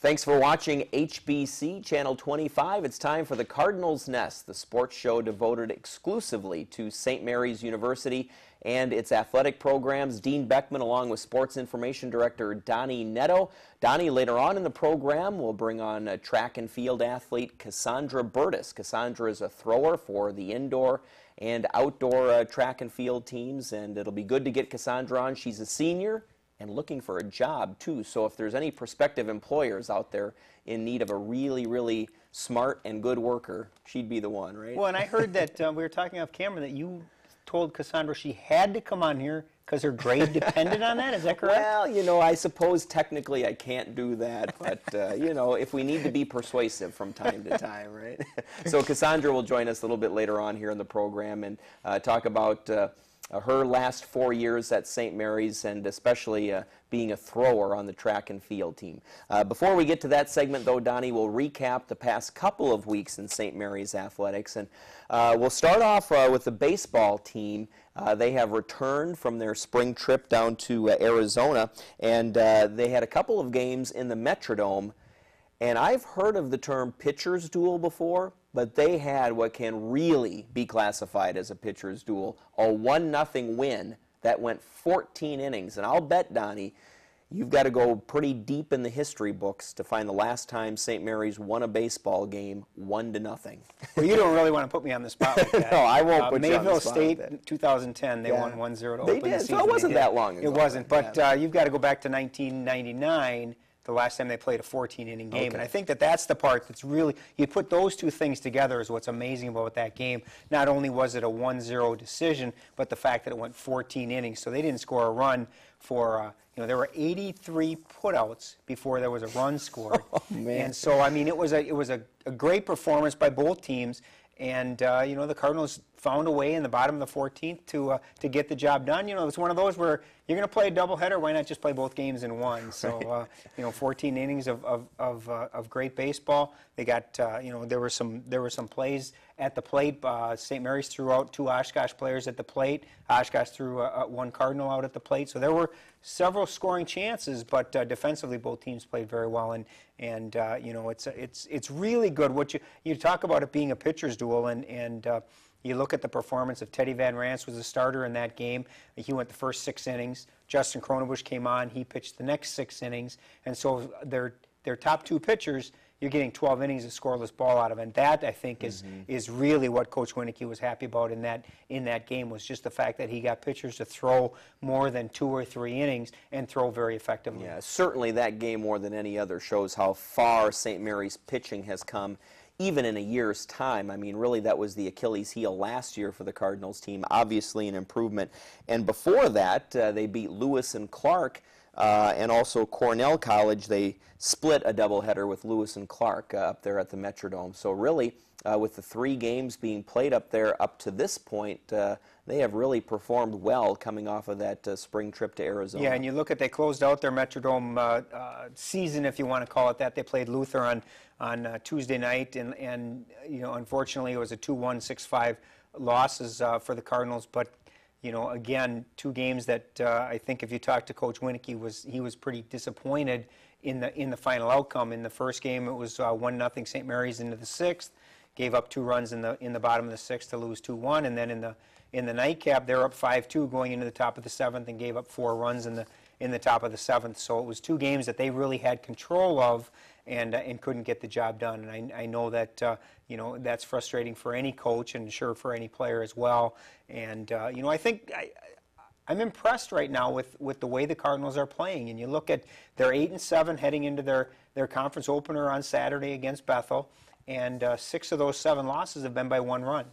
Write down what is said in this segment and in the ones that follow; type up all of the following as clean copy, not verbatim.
Thanks for watching HBC Channel 25. It's time for the Cardinals Nest, the sports show devoted exclusively to St. Mary's University and its athletic programs. Dean Beckman along with Sports Information Director Donny Nadeau. Donny, later on in the program, will bring on track and field athlete Kassondra Burtis. Kassondra is a thrower for the indoor and outdoor track and field teams, and it'll be good to get Kassondra on. She's a senior and looking for a job too. So if there's any prospective employers out there in need of a really smart and good worker, she'd be the one, right? Well, and I heard that we were talking off camera that you told Kassondra she had to come on here because her grade depended on that. Is that correct? Well, you know, I suppose technically I can't do that, but you know, if we need to be persuasive from time to time, right? So Kassondra will join us a little bit later on here in the program and talk about her last 4 years at St. Mary's, and especially being a thrower on the track and field team. Before we get to that segment, though, Donnie will recap the past couple of weeks in St. Mary's athletics. And we'll start off with the baseball team. They have returned from their spring trip down to Arizona, and they had a couple of games in the Metrodome. And I've heard of the term pitcher's duel before, but they had what can really be classified as a pitcher's duel, a 1-0 win that went 14 innings. And I'll bet, Donnie, you've got to go pretty deep in the history books to find the last time St. Mary's won a baseball game 1-0. Well, you don't really want to put me on the spot like that. No, I won't put you on the spot Mayville State, in 2010, they won 1-0 to open the season. They did, so it wasn't that long ago. It wasn't, but you've got to go back to 1999, the last time they played a 14-inning game. Okay. And I think that that's the part that's really, you put those two things together is what's amazing about that game. Not only was it a 1-0 decision, but the fact that it went 14 innings. So they didn't score a run for, you know, there were 83 putouts before there was a run scored. Oh, man. And so, I mean, it was a great performance by both teams. And, you know, the Cardinals found a way in the bottom of the 14th to get the job done. You know, it's one of those where you're going to play a doubleheader. Why not just play both games in one? So, you know, 14 innings of great baseball. They got, you know, there were some plays at the plate. St. Mary's threw out 2 Oshkosh players at the plate. Oshkosh threw 1 Cardinal out at the plate. So there were several scoring chances, but defensively both teams played very well. And you know, it's really good. What you talk about it being a pitcher's duel, and you look at the performance of Teddy Van Rance was a starter in that game. He went the first 6 innings. Justin Cronenbusch came on. He pitched the next 6 innings. And so their top 2 pitchers, you're getting 12 innings of scoreless ball out of it. And that, I think, is really what Coach Winnicky was happy about in that game, was just the fact that he got pitchers to throw more than 2 or 3 innings and throw very effectively. Yeah, certainly that game more than any other shows how far St. Mary's pitching has come, even in a year's time. I mean, really, that was the Achilles heel last year for the Cardinals team, obviously an improvement. And before that, they beat Lewis and Clark, and also Cornell College. They split a doubleheader with Lewis and Clark up there at the Metrodome. So really, with the 3 games being played up there up to this point, they have really performed well coming off of that spring trip to Arizona. Yeah, and you look at, they closed out their Metrodome season, if you want to call it that. They played Luther on Tuesday night, and you know, unfortunately, it was a 2-1, 6-5 losses for the Cardinals. But you know, again, 2 games that I think if you talk to Coach Winnicky, he was pretty disappointed in the final outcome. In the first game, it was 1-0 St. Mary's into the 6th. Gave up 2 runs in the bottom of the 6th to lose 2-1, and then in the nightcap, they're up 5-2 going into the top of the 7th, and gave up 4 runs in the top of the 7th. So it was 2 games that they really had control of, and couldn't get the job done. And I know that you know, that's frustrating for any coach, and sure for any player as well. And you know, I think I'm impressed right now with the way the Cardinals are playing. And you look at, they're 8-7 heading into their conference opener on Saturday against Bethel, and 6 of those 7 losses have been by 1 run.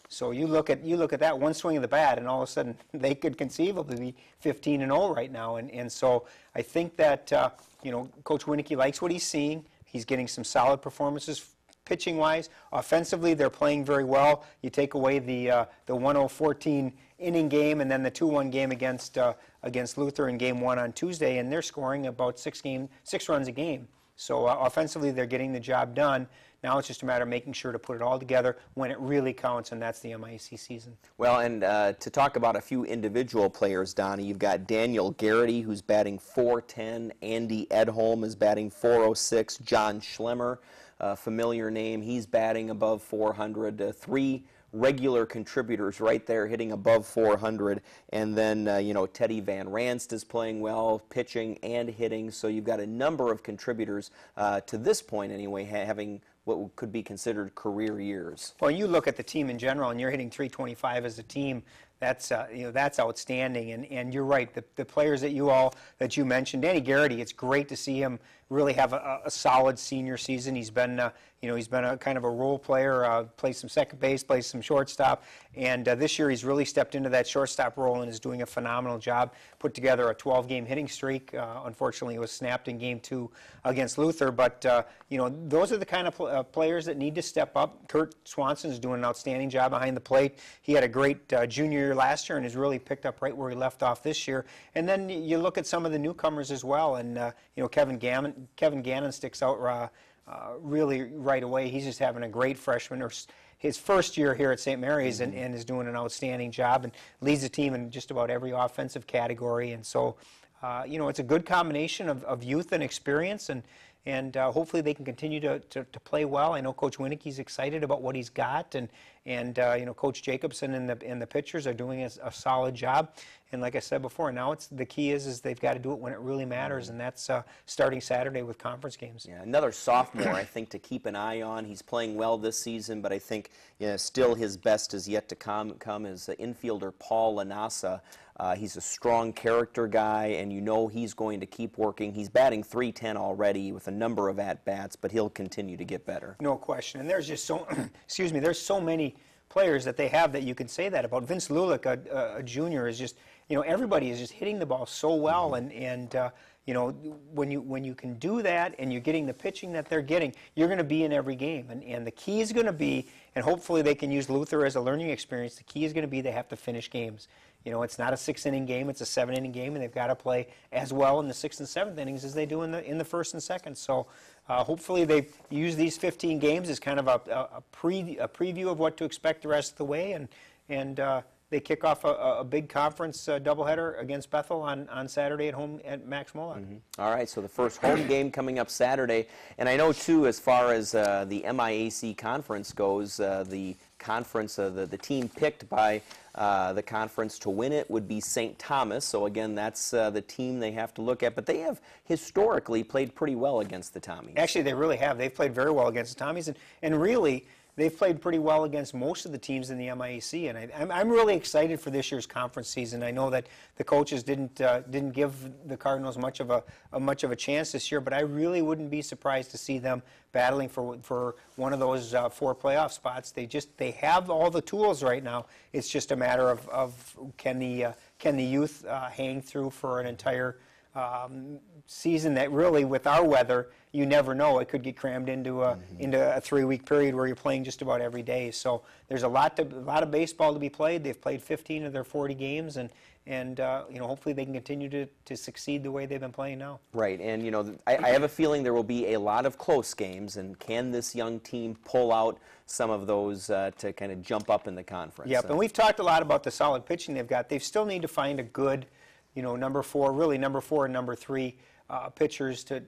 So you look at that one swing of the bat, and all of a sudden they could conceivably be 15-0 right now. And so I think that you know, Coach Winnicky likes what he's seeing. He's getting some solid performances pitching-wise. Offensively, they're playing very well. You take away the 1-0-14 inning game, and then the 2-1 game against Luther in Game 1 on Tuesday, and they're scoring about 6 runs a game. So offensively, they're getting the job done. Now it's just a matter of making sure to put it all together when it really counts, and that's the MIAC season. Well, and to talk about a few individual players, Donnie, you've got Daniel Garrity, who's batting .410. Andy Edholm is batting .406. John Schlemmer, a familiar name, he's batting above 400. Three regular contributors right there hitting above 400, and then Teddy Van Ranst is playing well, pitching and hitting, so you've got a number of contributors to this point anyway having what could be considered career years. Well, you look at the team in general, and you're hitting .325 as a team. That's that's outstanding, and you're right. The players that you mentioned, Danny Garrity, it's great to see him really have a solid senior season. He's been he's been a kind of a role player, plays some second base, plays some shortstop, and this year he's really stepped into that shortstop role and is doing a phenomenal job. Put together a 12-game hitting streak. Unfortunately, it was snapped in Game 2 against Luther, but those are the kind of players that need to step up. Kurt Swanson is doing an outstanding job behind the plate. He had a great junior year last year and has really picked up right where he left off this year. And then you look at some of the newcomers as well, and Kevin Gannon sticks out really right away. He's just having a great freshman, or his first year here at St. Mary's, and is doing an outstanding job and leads the team in just about every offensive category. And so, it's a good combination of youth and experience, and hopefully they can continue to play well. I know Coach Winicke's excited about what he's got, and Coach Jacobson and the pitchers are doing a solid job. And like I said before, now the key is they've got to do it when it really matters, and that's starting Saturday with conference games. Yeah, another sophomore, I think, to keep an eye on. He's playing well this season, but I think still his best is yet to come is infielder Paul Lanasa. He's a strong character guy, and he's going to keep working. He's batting .310 already with a number of at-bats, but he'll continue to get better. No question. And there's just there's so many players that they have that you can say that about. Vince Lulick, a junior, is just, everybody is just hitting the ball so well, and when you can do that and you're getting the pitching that they're getting, you're going to be in every game. And the key is going to be, and hopefully they can use Luther as a learning experience, the key is going to be they have to finish games. It's not a 6-inning game, it's a 7-inning game, and they've got to play as well in the 6th and 7th innings as they do in the 1st and 2nd. So hopefully they use these 15 games as kind of a preview of what to expect the rest of the way, and they kick off a big conference doubleheader against Bethel on Saturday at home at Max Mollett. All right, so the first home game coming up Saturday. And I know, too, as far as the MIAC conference goes, the conference, the team picked by the conference to win it would be St. Thomas. So, again, that's the team they have to look at. But they have historically played pretty well against the Tommies. Actually, they really have. They've played very well against the Tommies. And really, they've played pretty well against most of the teams in the MIAC, and I'm really excited for this year's conference season. I know that the coaches didn't give the Cardinals much of a chance this year, but I really wouldn't be surprised to see them battling for one of those 4 playoff spots. They have all the tools right now. It's just a matter of can the youth hang through for an entire season that really, with our weather, you never know. It could get crammed into a 3-week period where you're playing just about every day. So there's a lot of baseball to be played. They've played 15 of their 40 games, and hopefully they can continue to succeed the way they've been playing now. Right, and I have a feeling there will be a lot of close games, and can this young team pull out some of those to kind of jump up in the conference? Yep, and we've talked a lot about the solid pitching they've got. They still need to find a good, number 4 and number 3 pitchers to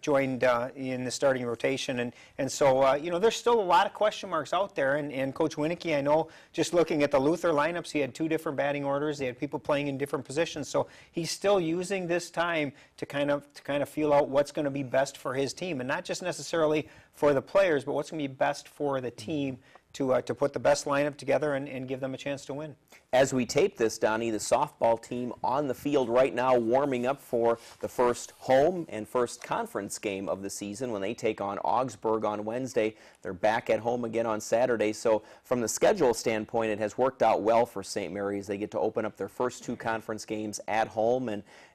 join in the starting rotation, and so there's still a lot of question marks out there, and Coach Winicke, I know, just looking at the Luther lineups, he had 2 different batting orders. They had people playing in different positions, so he's still using this time to kind of feel out what's going to be best for his team, and not just necessarily for the players, but what's going to be best for the team to put the best lineup together and give them a chance to win. As we tape this, Donnie, the softball team on the field right now warming up for the first home and first conference game of the season when they take on Augsburg on Wednesday. They're back at home again on Saturday. So from the schedule standpoint, it has worked out well for St. Mary's. They get to open up their first 2 conference games at home,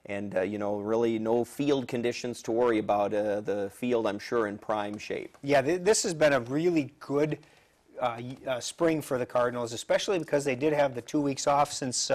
and really no field conditions to worry about. The field, I'm sure, in prime shape. Yeah, this has been a really good spring for the Cardinals, especially because they did have the 2 weeks off since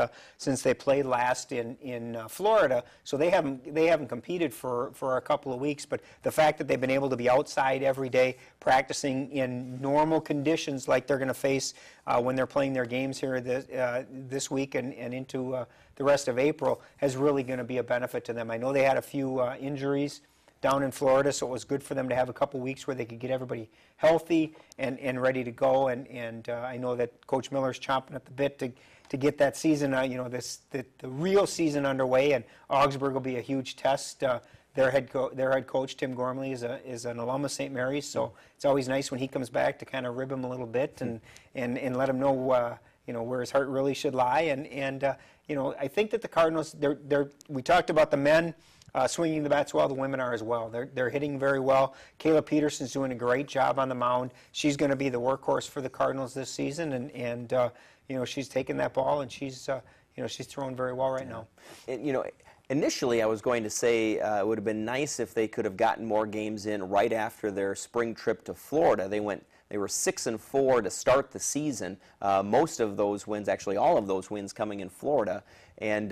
they played last in Florida. So they haven't competed for a couple of weeks. But the fact that they've been able to be outside every day, practicing in normal conditions like they're going to face when they're playing their games here this week and into the rest of April, has really going to be a benefit to them. I know they had a few injuries down in Florida, so it was good for them to have a couple weeks where they could get everybody healthy and ready to go. And I know that Coach Miller's chomping at the bit to get that season, the real season underway. And Augsburg will be a huge test. Their head coach Tim Gormley is an alum of St. Mary's, so it's always nice when he comes back to kind of rib him a little bit and let him know where his heart really should lie. And I think that the Cardinals, we talked about the men swinging the bats well. The women are as well. They're hitting very well. Kayla Peterson's doing a great job on the mound. She's going to be the workhorse for the Cardinals this season, and she's taking that ball and she's throwing very well right now. Initially, I was going to say it would have been nice if they could have gotten more games in right after their spring trip to Florida. They were 6-4 to start the season. Most of those wins, actually all of those wins, coming in Florida, and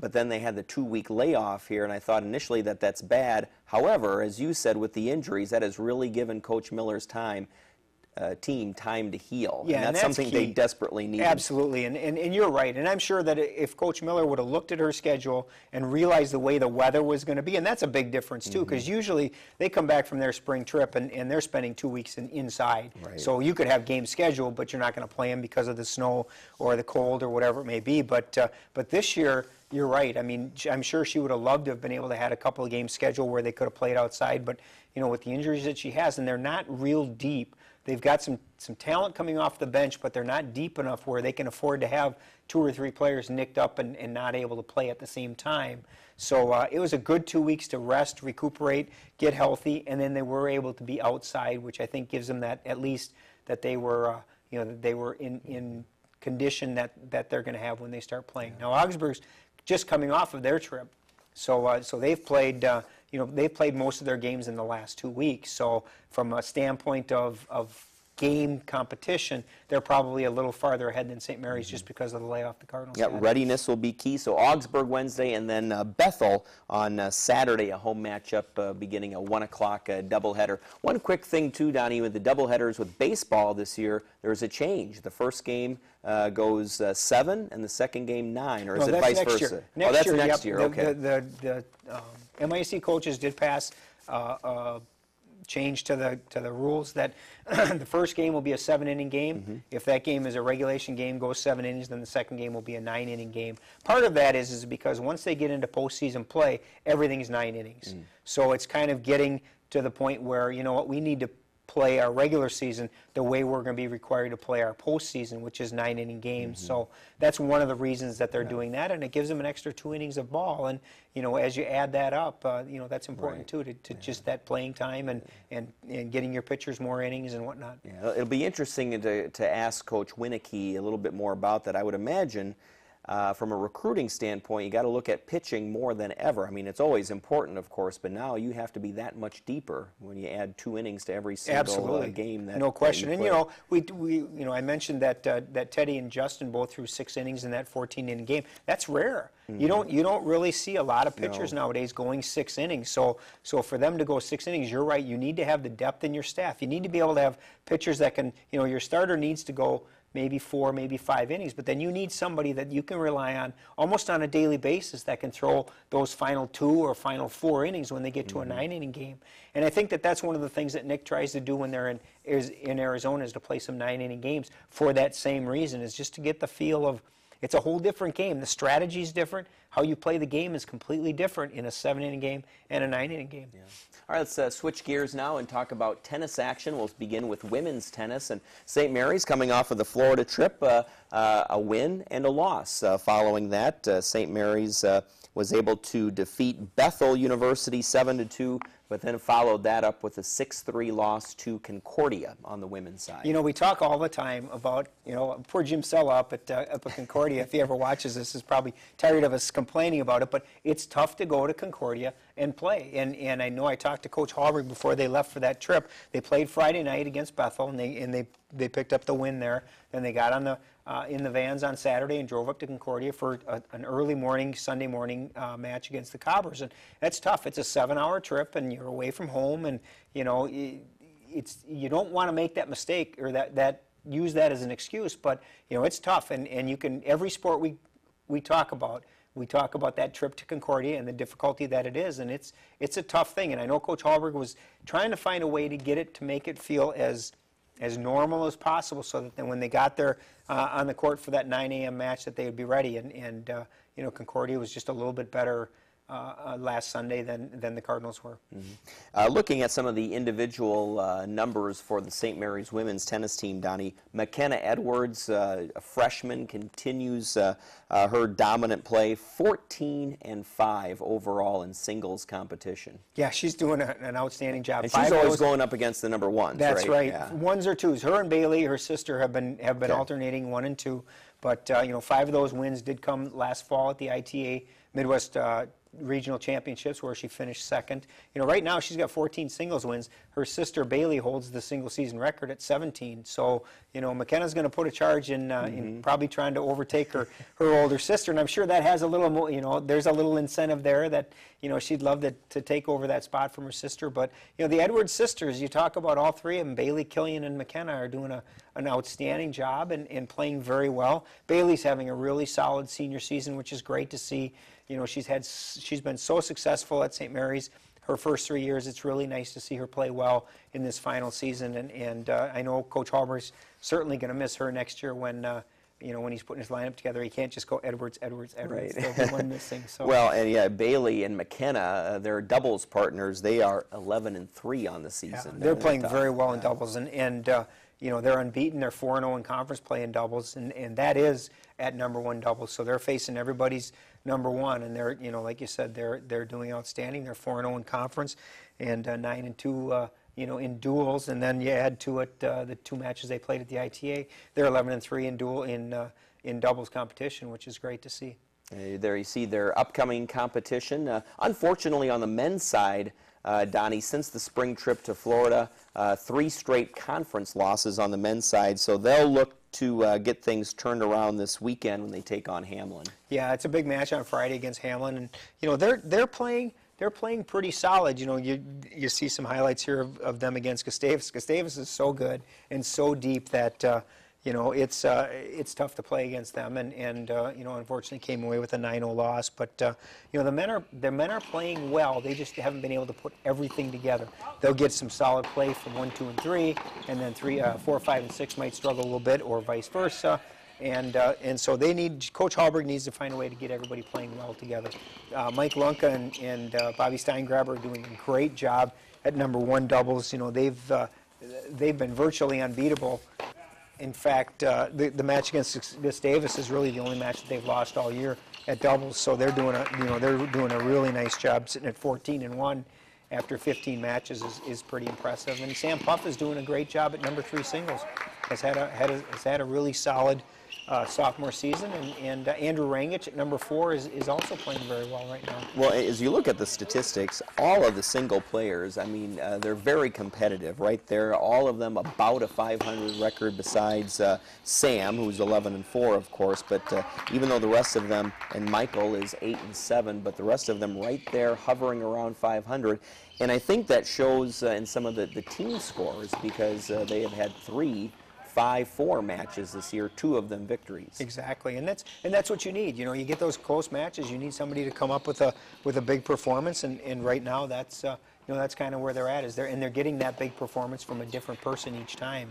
but then they had the 2-week layoff here, and I thought initially that that's bad. However, as you said, with the injuries, that has really given Coach Miller's team time to heal. Yeah, and that's something key. They desperately need. Absolutely, and you're right. And I'm sure that if Coach Miller would have looked at her schedule and realized the way the weather was going to be, and that's a big difference too, because usually they come back from their spring trip and they're spending 2 weeks inside. Right. So you could have games scheduled, but you're not going to play them because of the snow or the cold or whatever it may be. But this year, you're right. I mean, I'm sure she would have loved to have been able to have a couple of games scheduled where they could have played outside. But with the injuries that she has, and they're not real deep. They've got some talent coming off the bench, but they're not deep enough where they can afford to have 2 or 3 players nicked up and not able to play at the same time. So it was a good 2 weeks to rest, recuperate, get healthy, and then they were able to be outside, which I think gives them that, at least that they were that they were in condition that they're going to have when they start playing. Now Augsburg's just coming off of their trip, so they've played. They've played most of their games in the last 2 weeks. So from a standpoint of game competition, they're probably a little farther ahead than St. Mary's just because of the layoff the Cardinals had. Readiness will be key. So Augsburg Wednesday, and then Bethel on Saturday, a home matchup beginning a 1 o'clock doubleheader. One quick thing too, Donnie, with the doubleheaders with baseball this year, there's a change. The first game goes 7, and the second game 9, or is it vice versa? Next year, next year. Okay. The MIAC coaches did pass change to the rules that the first game will be a 7-inning game. If that game is a regulation game, goes 7 innings, then the second game will be a 9-inning game. Part of that is because once they get into postseason play, everything's 9 innings. So it's kind of getting to the point where, we need to play our regular season the way we're going to be required to play our postseason, which is 9-inning games. So that's one of the reasons that they're doing that, and it gives them an extra 2 innings of ball. And as you add that up, that's important too, to just that playing time and getting your pitchers more innings and whatnot. Yeah, it'll be interesting to ask Coach Winicky a little bit more about that. I would imagine. From a recruiting standpoint, you got to look at pitching more than ever. I mean, it's always important, of course, but now you have to be that much deeper when you add 2 innings to every single game. No question. And I mentioned that Teddy and Justin both threw 6 innings in that 14-inning game. That's rare. You don't really see a lot of pitchers nowadays going 6 innings. So for them to go 6 innings, you're right. You need to have the depth in your staff. You need to be able to have pitchers that can. Your starter needs to go maybe 4, maybe 5 innings, but then you need somebody that you can rely on almost on a daily basis that can throw those final 2 or final 4 innings when they get to a 9-inning game. And I think that that's one of the things that Nick tries to do when they're in Arizona, is to play some 9-inning games for that same reason, is just to get the feel of it's a whole different game. The strategy is different. How you play the game is completely different in a 7-inning game and a 9-inning game. Yeah. All right, let's switch gears now and talk about tennis action. We'll begin with women's tennis. And St. Mary's coming off of the Florida trip, a win and a loss. Following that, St. Mary's was able to defeat Bethel University 7-2, but then followed that up with a 6-3 loss to Concordia on the women's side. You know, we talk all the time about, poor Jim Sella up at Concordia, if he ever watches this, is probably tired of us complaining about it, but it's tough to go to Concordia and play. And I know I talked to Coach Hallberg before they left for that trip. They played Friday night against Bethel, and they picked up the win there. Then they got on the in the vans on Saturday and drove up to Concordia for an early morning, Sunday morning match against the Cobbers. And that's tough. It's a 7-hour trip, and you're away from home, and you don't want to make that mistake or use that as an excuse. But it's tough, and you can, every sport we talk about. We talk about that trip to Concordia and the difficulty that it is, and it's a tough thing. And I know Coach Hallberg was trying to find a way to get it to make it feel as normal as possible, so that then when they got there on the court for that 9 a.m. match, that they would be ready. And Concordia was just a little bit better last Sunday than the Cardinals were. Mm-hmm. Looking at some of the individual numbers for the St. Mary's women's tennis team, Donnie, McKenna Edwards, a freshman, continues her dominant play, 14-5 overall in singles competition. Yeah, she's doing an outstanding job. And she's always going up against the number ones. That's right. Yeah. Ones or twos. Her and Bailey, her sister, have been Okay. alternating 1 and 2. But 5 of those wins did come last fall at the ITA Midwest Regional Championships, where she finished second. Right now she's got 14 singles wins. Her sister Bailey holds the single season record at 17. So McKenna's going to put a charge in probably trying to overtake her older sister, and I'm sure that has a little there's a little incentive there that she'd love to take over that spot from her sister. But the Edwards sisters, you talk about all three of them, Bailey, Killian, and McKenna, are doing an outstanding job and playing very well. Bailey's having a really solid senior season, which is great to see. She's been so successful at St. Mary's her first 3 years. It's really nice to see her play well in this final season, and I know Coach Hallberg's certainly going to miss her next year when he's putting his lineup together. He can't just go Edwards. Right. There'll be one missing. So. Well, and yeah, Bailey and McKenna, they're doubles partners. They are 11-3 on the season. Yeah, they're playing very well in doubles, and they're unbeaten. They're 4-0 in conference play in doubles, and that is at number 1 doubles. So they're facing everybody's number 1, and they're, like you said, they're doing outstanding. They're 4-0 in conference, and 9-2, in duels. And then you add to it the 2 matches they played at the ITA. They're 11-3 in doubles competition, which is great to see. There you see their upcoming competition. Unfortunately, on the men's side, Donnie, since the spring trip to Florida, 3 straight conference losses on the men's side, so they'll look to get things turned around this weekend when they take on Hamlin. Yeah, it's a big match on Friday against Hamlin, and they're playing pretty solid. You see some highlights here of them against Gustavus. Gustavus is so good and so deep that it's tough to play against them, and unfortunately came away with a 9-0 loss. But the men are playing well. They just haven't been able to put everything together. They'll get some solid play from 1, 2, and 3, and then 4, 5, and 6 might struggle a little bit, or vice versa. And so Coach Hallberg needs to find a way to get everybody playing well together. Mike Lunka and Bobby Steingraber are doing a great job at number 1 doubles. They've been virtually unbeatable. In fact, the match against Gustavus is really the only match that they've lost all year at doubles. So they're doing a really nice job. Sitting at 14-1 after 15 matches is pretty impressive. And Sam Puff is doing a great job at number 3 singles. Has had a really solid sophomore season, and Andrew Rangich at number 4 is also playing very well right now. Well, as you look at the statistics, all of the single players, I mean, they're very competitive, right? They're all of them about a 500 record, besides Sam, who's 11-4, of course. But even though the rest of them, and Michael is 8-7, but the rest of them right there hovering around 500. And I think that shows in some of the team scores, because they have had 3 5-4 matches this year, 2 of them victories. Exactly, and that's what you need. You get those close matches. You need somebody to come up with a big performance, and right now that's that's kind of where they're at. They're getting that big performance from a different person each time.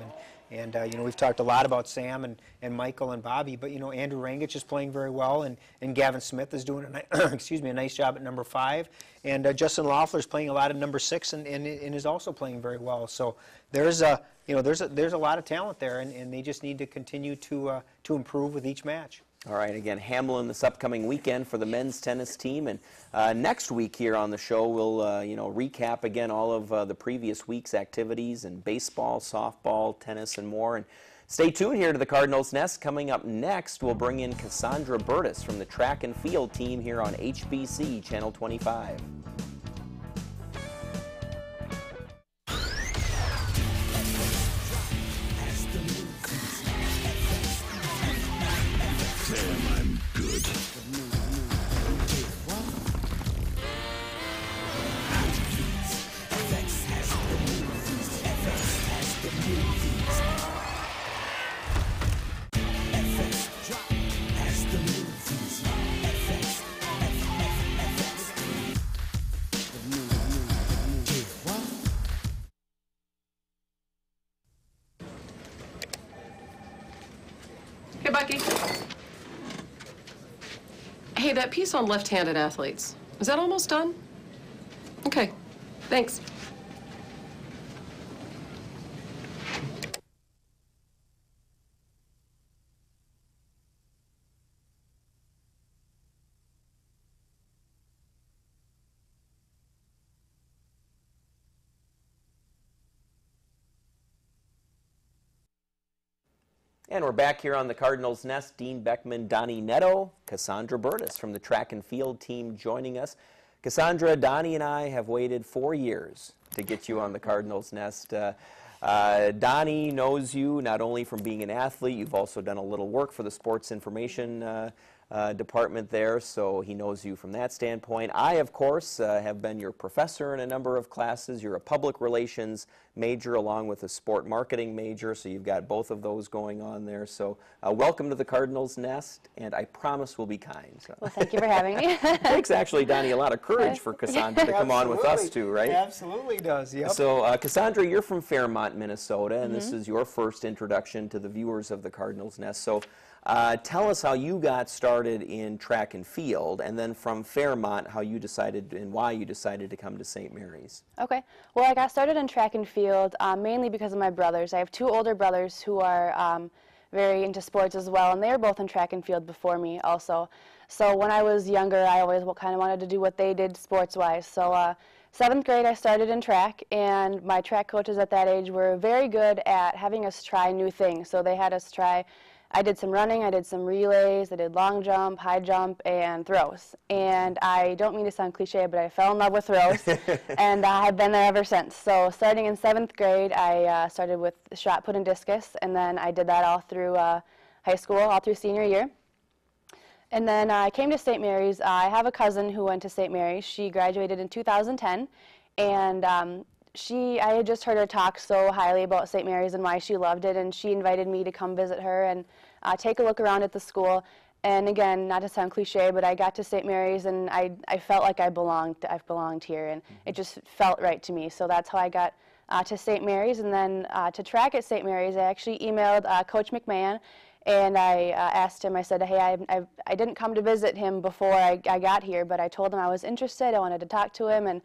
And we've talked a lot about Sam and Michael and Bobby, but Andrew Rangich is playing very well, and Gavin Smith is doing a nice job at number 5, and Justin Loeffler is playing a lot at number 6, and is also playing very well. So there's a lot of talent there, and they just need to continue to improve with each match. All right, again, Hamlin this upcoming weekend for the men's tennis team. And next week here on the show, we'll recap again all of the previous week's activities in baseball, softball, tennis, and more. And stay tuned here to the Cardinals Nest. Coming up next, we'll bring in Kassondra Burtis from the track and field team here on HBC Channel 25. Hey, Bucky. Hey, that piece on left-handed athletes, is that almost done? Okay, thanks. And we're back here on the Cardinals Nest. Dean Beckman, Donny, Nadeau, Kassondra Burtis from the track and field team joining us. Kassondra, Donny, and I have waited 4 years to get you on the Cardinals Nest. Donny knows you not only from being an athlete, you've also done a little work for the sports information department there, so he knows you from that standpoint. I, of course, have been your professor in a number of classes. You're a public relations major along with a sport marketing major, so you've got both of those going on there. So welcome to the Cardinals Nest, and I promise we'll be kind. So. Well, thank you for having me. It takes actually, Donny, a lot of courage for Kassondra to come on with us too, right? Absolutely does, yep. So Kassondra, you're from Fairmont, Minnesota, and this is your first introduction to the viewers of the Cardinals Nest. So tell us how you got started in track and field, and then from Fairmont, how you decided and why you decided to come to St. Mary's. Okay. Well, I got started in track and field mainly because of my brothers. I have two older brothers who are very into sports as well, and they were both in track and field before me also. So when I was younger, I always kind of wanted to do what they did sports-wise. So 7th grade, I started in track, and my track coaches at that age were very good at having us try new things. So they had us try, I did some running, I did some relays, I did long jump, high jump, and throws. And I don't mean to sound cliche, but I fell in love with throws, and I've been there ever since. So starting in 7th grade, I started with shot put and discus, and then I did that all through high school, all through senior year. And then I came to St. Mary's. I have a cousin who went to St. Mary's. She graduated in 2010, and I had just heard her talk so highly about St. Mary's and why she loved it, and she invited me to come visit her and take a look around at the school. And again, not to sound cliche, but I got to St. Mary's, and I felt like I belonged here, and it just felt right to me. So that's how I got to St. Mary's. And then to track at St. Mary's, I actually emailed Coach McMahon, and I asked him, I said, hey, I didn't come to visit him before I got here, but I told him I was interested, I wanted to talk to him, and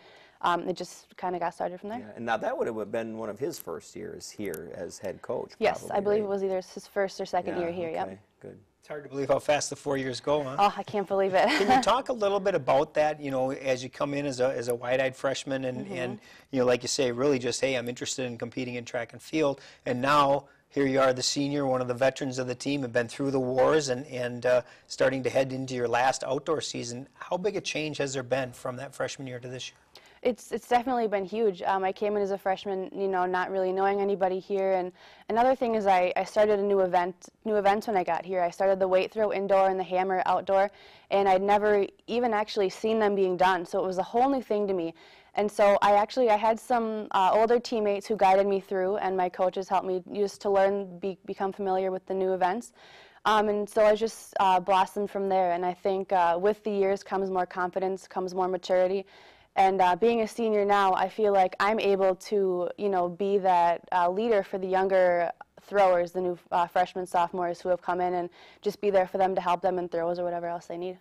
it just kind of got started from there. Yeah, and now that would have been one of his first years here as head coach. Yes, probably, I believe right? it was either his first or second year here, okay, yep. Good. It's hard to believe how fast the 4 years go, huh? Oh, I can't believe it. Can you talk a little bit about that, you know, as you come in as a wide-eyed freshman and, you know, like you say, really just, hey, I'm interested in competing in track and field, and now here you are, the senior, one of the veterans of the team, have been through the wars and starting to head into your last outdoor season. How big a change has there been from that freshman year to this year? It's definitely been huge. I came in as a freshman, you know, not really knowing anybody here, and another thing is I started a new events when I got here. I started the weight throw indoor and the hammer outdoor, and I'd never even actually seen them being done, so it was a whole new thing to me. And so I had some older teammates who guided me through, and my coaches helped me just to learn, become familiar with the new events. And so I just blossomed from there, and I think with the years comes more confidence, comes more maturity. And being a senior now, I feel like I'm able to, you know, be that leader for the younger throwers, the new freshmen, sophomores who have come in, and just be there for them to help them in throws or whatever else they need.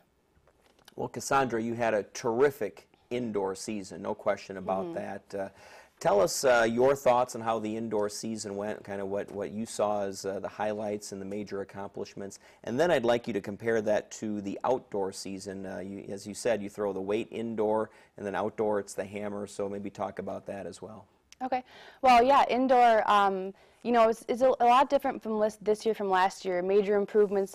Well, Kassondra, you had a terrific indoor season, no question about that. Tell us your thoughts on how the indoor season went, kind of what you saw as the highlights and the major accomplishments. And then I'd like you to compare that to the outdoor season. As you said, you throw the weight indoor, and then outdoor it's the hammer, so maybe talk about that as well. Okay. Well, yeah, indoor, you know, it's a lot different from this year from last year. Major improvements.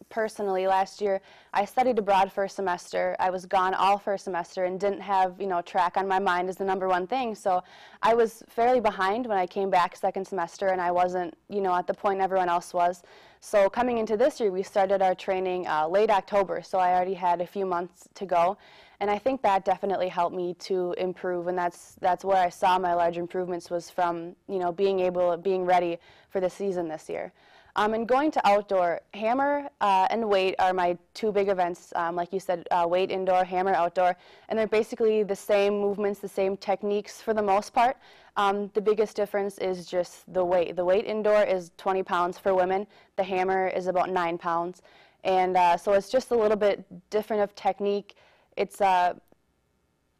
Personally, last year I studied abroad for a semester. I was gone all for a semester and didn't have, you know, track on my mind as the #1 thing. So I was fairly behind when I came back second semester, and I wasn't, you know, at the point everyone else was. So coming into this year, we started our training late October, so I already had a few months to go. And I think that definitely helped me to improve, and that's where I saw my large improvements, was from, you know, being ready for the season this year. And going to outdoor, hammer and weight are my two big events. Like you said, weight indoor, hammer outdoor, and they're basically the same movements, the same techniques for the most part. The biggest difference is just the weight. The weight indoor is 20 pounds for women. The hammer is about 9 pounds. And so it's just a little bit different of technique. It's, I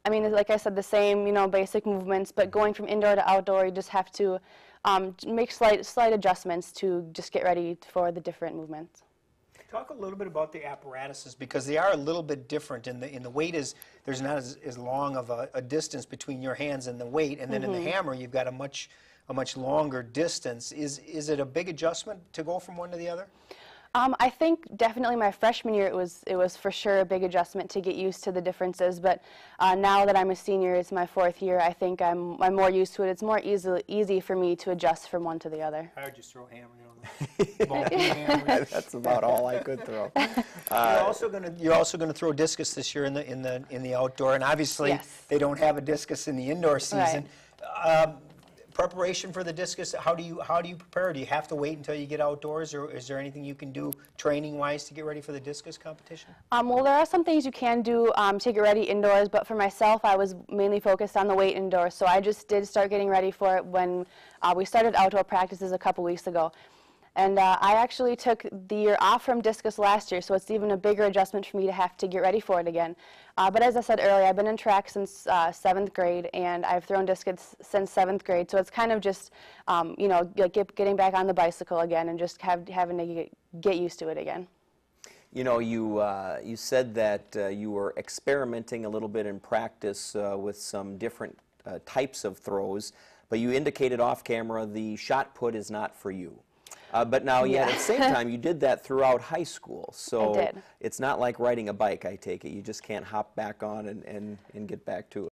mean, like I said, the same, you know, basic movements, but going from indoor to outdoor, you just have to make slight adjustments to just get ready for the different movements. Talk a little bit about the apparatuses, because they are a little bit different. In the weight there's not as long of a distance between your hands and the weight, and then in the hammer you've got a much longer distance. Is it a big adjustment to go from one to the other? I think definitely my freshman year it was for sure a big adjustment to get used to the differences, but now that I'm a senior, it's my 4th year, I think I'm more used to it. It's more easy for me to adjust from one to the other. I would just throw a hammer, you know. That's about all I could throw. You're also gonna throw discus this year in the outdoor, and obviously Yes. they don't have a discus in the indoor season. Right. Preparation for the discus, how do you prepare? Do you have to wait until you get outdoors, or is there anything you can do training-wise to get ready for the discus competition? Well, there are some things you can do to get ready indoors, but for myself, I was mainly focused on the weight indoors, so I just did start getting ready for it when we started outdoor practices a couple weeks ago. And I actually took the year off from discus last year, so it's even a bigger adjustment for me to have to get ready for it again. But as I said earlier, I've been in track since 7th grade, and I've thrown discus since 7th grade, so it's kind of just, you know, getting back on the bicycle again and just having to get used to it again. You know, you said that you were experimenting a little bit in practice with some different types of throws, but you indicated off camera the shot put is not for you. But now, yet at the same time, you did that throughout high school. So I did. It's not like riding a bike, I take it. You just can't hop back on and get back to it.